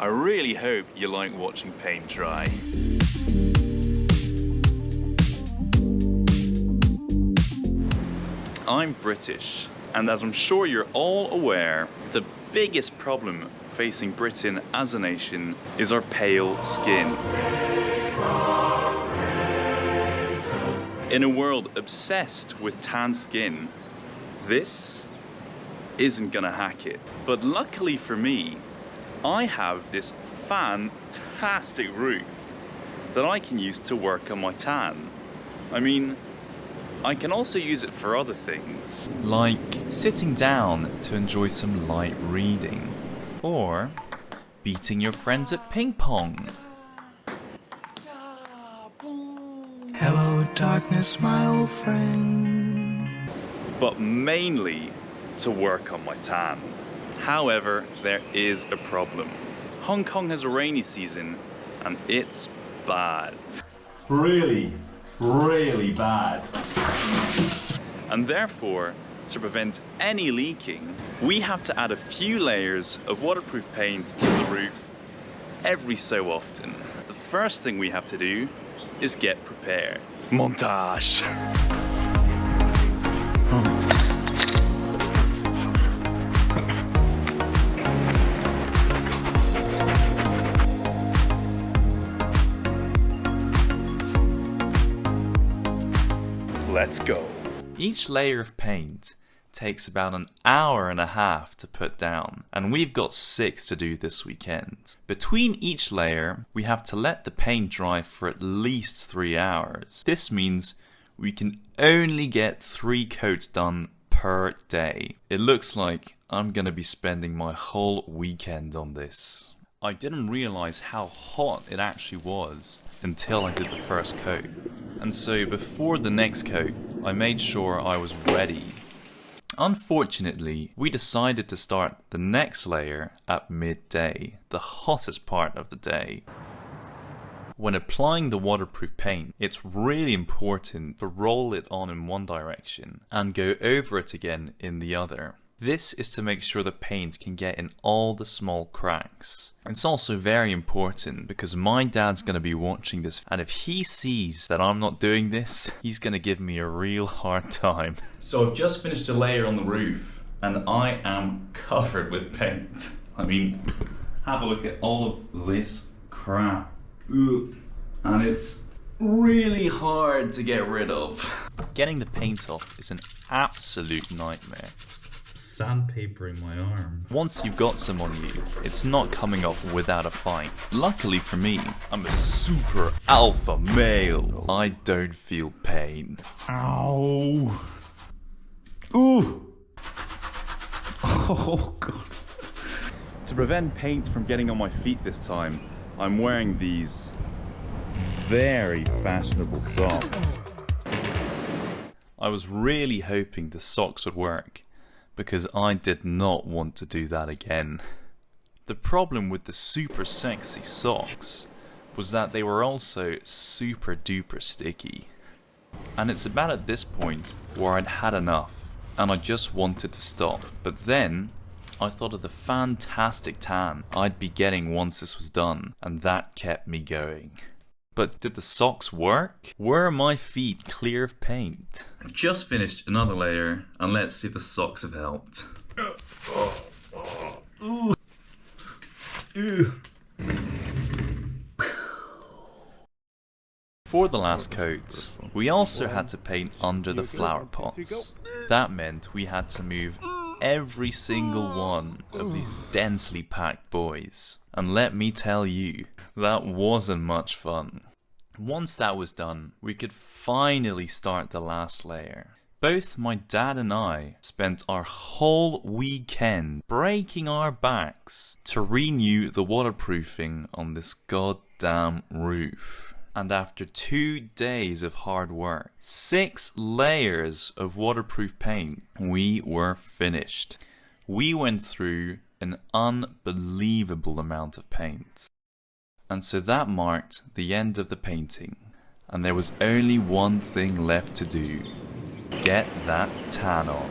I really hope you like watching paint dry. I'm British, and as I'm sure you're all aware, the biggest problem facing Britain as a nation is our pale skin. In a world obsessed with tan skin, this isn't gonna hack it. But luckily for me, I have this fantastic roof that I can use to work on my tan. I mean, I can also use it for other things, like sitting down to enjoy some light reading, or beating your friends at ping pong. Hello, darkness, my old friend. But mainly to work on my tan. However, there is a problem. Hong Kong has a rainy season, and it's bad. Really bad. And therefore, to prevent any leaking, we have to add a few layers of waterproof paint to the roof every so often. The first thing we have to do is get prepared. Montage. Let's go. Each layer of paint takes about an hour and a half to put down, and we've got 6 to do this weekend. Between each layer, we have to let the paint dry for at least 3 hours. This means we can only get 3 coats done per day. It looks like I'm gonna be spending my whole weekend on this. I didn't realize how hot it actually was until I did the first coat. And so before the next coat, I made sure I was ready. Unfortunately, we decided to start the next layer at midday, the hottest part of the day. When applying the waterproof paint, it's really important to roll it on in one direction and go over it again in the other. This is to make sure the paint can get in all the small cracks. It's also very important because my dad's going to be watching this, and if he sees that I'm not doing this, he's going to give me a real hard time. So I've just finished a layer on the roof and I am covered with paint. I mean, have a look at all of this crap. Ugh. And it's really hard to get rid of. Getting the paint off is an absolute nightmare. Sandpapering my arm. Once you've got some on you, it's not coming off without a fight. Luckily for me, I'm a super alpha male. I don't feel pain. Ow. Ooh. Oh god. To prevent paint from getting on my feet this time, I'm wearing these very fashionable socks. I was really hoping the socks would work, because I did not want to do that again. The problem with the super sexy socks was that they were also super duper sticky. And it's about at this point where I'd had enough and I just wanted to stop. But then I thought of the fantastic tan I'd be getting once this was done, and that kept me going. But did the socks work? Were my feet clear of paint? I've just finished another layer, and let's see if the socks have helped. Ooh. Ew. For the last coat, we also had to paint under the flower pots. That meant we had to move every single one of these densely packed boys. And let me tell you, that wasn't much fun. Once that was done, we could finally start the last layer. Both my dad and I spent our whole weekend breaking our backs to renew the waterproofing on this goddamn roof. And after 2 days of hard work, 6 layers of waterproof paint, we were finished. We went through an unbelievable amount of paint. And so that marked the end of the painting, and there was only one thing left to do: get that tan on.